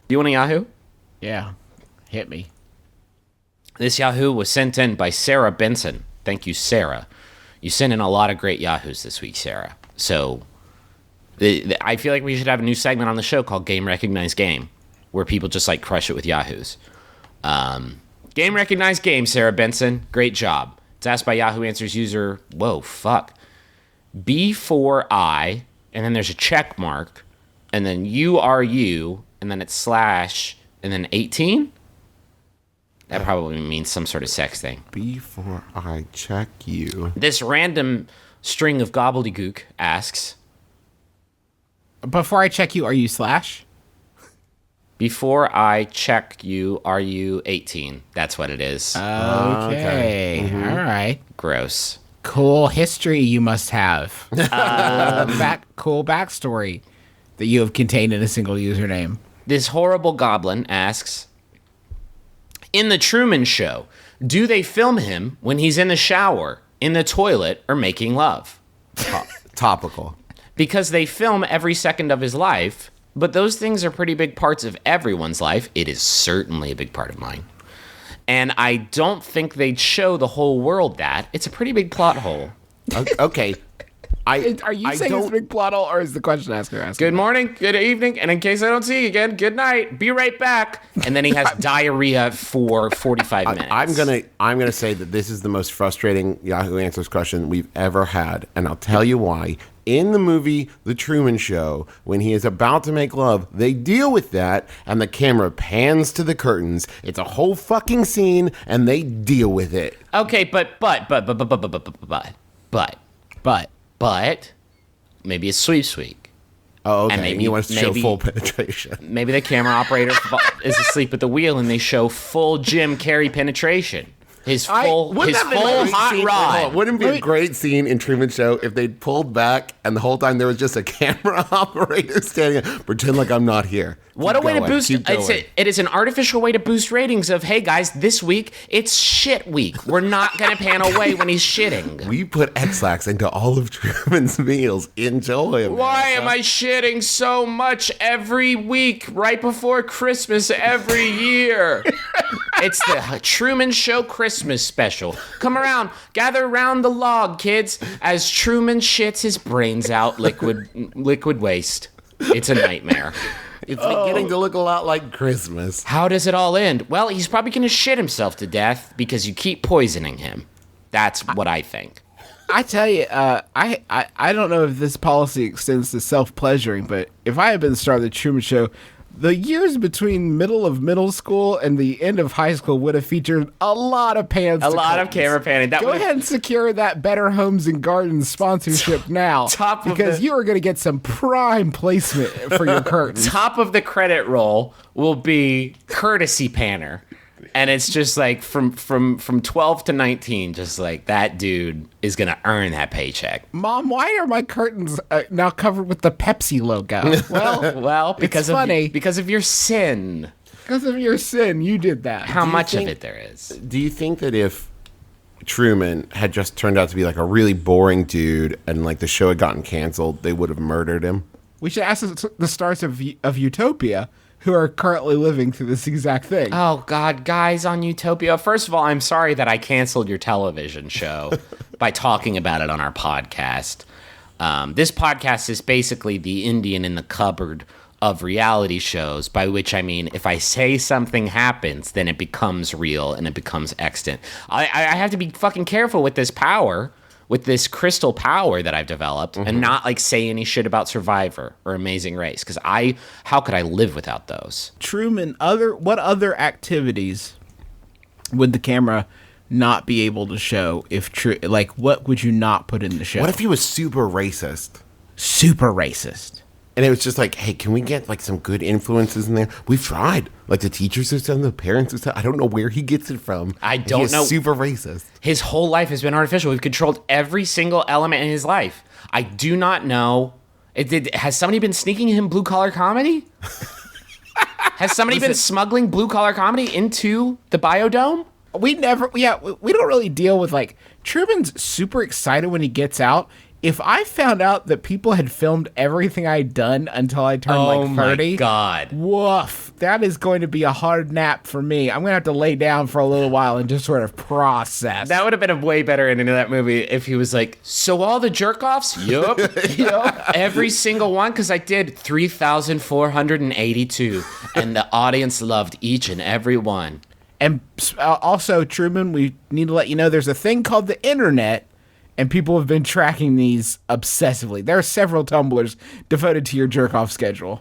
Do you want a Yahoo? Yeah. Hit me. This Yahoo was sent in by Sarah Benson. Thank you, Sarah. You sent in a lot of great Yahoos this week, Sarah. So I feel like we should have a new segment on the show called Game Recognize Game, where people just like crush it with Yahoos. Game Recognize Game, Sarah Benson. Great job. It's asked by Yahoo Answers user, whoa, fuck, B4I, and then there's a check mark, and then URU, and then it's slash, and then 18? That probably means some sort of sex thing. Before I check you. This random string of gobbledygook asks, Before I check you, are you slash? before I check you, are you 18? That's what it is. Okay. Mm-hmm. All right. Gross. Cool history you must have. Cool backstory that you have contained in a single username. This horrible goblin asks, in the Truman Show, do they film him when he's in the shower, in the toilet, or making love? Topical. Because they film every second of his life, but those things are pretty big parts of everyone's life. It is certainly a big part of mine. And I don't think they'd show the whole world that. It's a pretty big plot hole. Okay. Are you saying it's a big plot hole, or is the question asker asking? Good morning, good evening, and in case I don't see you again, good night. Be right back. And then he has diarrhea for 45 minutes. I'm gonna say that this is the most frustrating Yahoo Answers question we've ever had, and I'll tell you why. In the movie The Truman Show, when he is about to make love, they deal with that, and the camera pans to the curtains. It's a whole fucking scene, and they deal with it. Okay, but maybe it's sweep. Oh, okay. And maybe he wants to show maybe- full penetration. Maybe the camera operator is asleep at the wheel and they show full Jim Carrey penetration. His full hot rod. Wouldn't it be a great scene in Truman Show if they pulled back and the whole time there was just a camera operator standing there, pretend like I'm not here. What a way to boost. Keep going. It is an artificial way to boost ratings of, hey guys, this week it's shit week. We're not going to pan away when he's shitting. We put X-Lax into all of Truman's meals. Enjoy. America. Why am I shitting so much every week right before Christmas every year? It's the Truman Show Christmas special. Come around, gather around the log, kids, as Truman shits his brains out liquid waste. It's a nightmare. It's beginning to look a lot like Christmas. How does it all end? Well, he's probably going to shit himself to death because you keep poisoning him. That's what I think. I tell you, I don't know if this policy extends to self-pleasuring, but if I had been the star of the Truman Show, the years between middle of middle school and the end of high school would have featured a lot of pans. A lot of camera panning. Go ahead and secure that Better Homes and Gardens sponsorship now, because you are going to get some prime placement for your curtains. Top of the credit roll will be courtesy panner. And it's just like from 12 to 19, just like that dude is going to earn that paycheck. Mom, why are my curtains now covered with the Pepsi logo? Well, because of your sin. Because of your sin, you did that. How much of it there is? Do you think that if Truman had just turned out to be like a really boring dude and like the show had gotten canceled, they would have murdered him? We should ask the stars of Utopia, who are currently living through this exact thing. Oh, God, guys on Utopia. First of all, I'm sorry that I canceled your television show by talking about it on our podcast. This podcast is basically the Indian in the cupboard of reality shows, by which I mean if I say something happens, then it becomes real and it becomes extant. I have to be fucking careful with this power, with this crystal power that I've developed, and not like say any shit about Survivor or Amazing Race, because how could I live without those? Truman, what other activities would the camera not be able to show what would you not put in the show? What if he was super racist? Super racist. And it was just like, hey, can we get like some good influences in there? We've tried. Like the teachers who said, the parents who said, I don't know where he gets it from. I don't know. He's super racist. His whole life has been artificial. We've controlled every single element in his life. I do not know. Has somebody been sneaking him blue collar comedy? Has somebody been smuggling blue collar comedy into the biodome? We don't really deal with like Truman's super excited when he gets out. If I found out that people had filmed everything I'd done until I turned like 30, my God. woof, that is going to be a hard nap for me. I'm going to have to lay down for a little while and just sort of process. That would have been a way better ending to that movie if he was like, so all the jerk-offs? Yup. Every single one, because I did 3,482, and the audience loved each and every one. And also, Truman, we need to let you know there's a thing called the internet, and people have been tracking these obsessively. There are several Tumblrs devoted to your jerk-off schedule.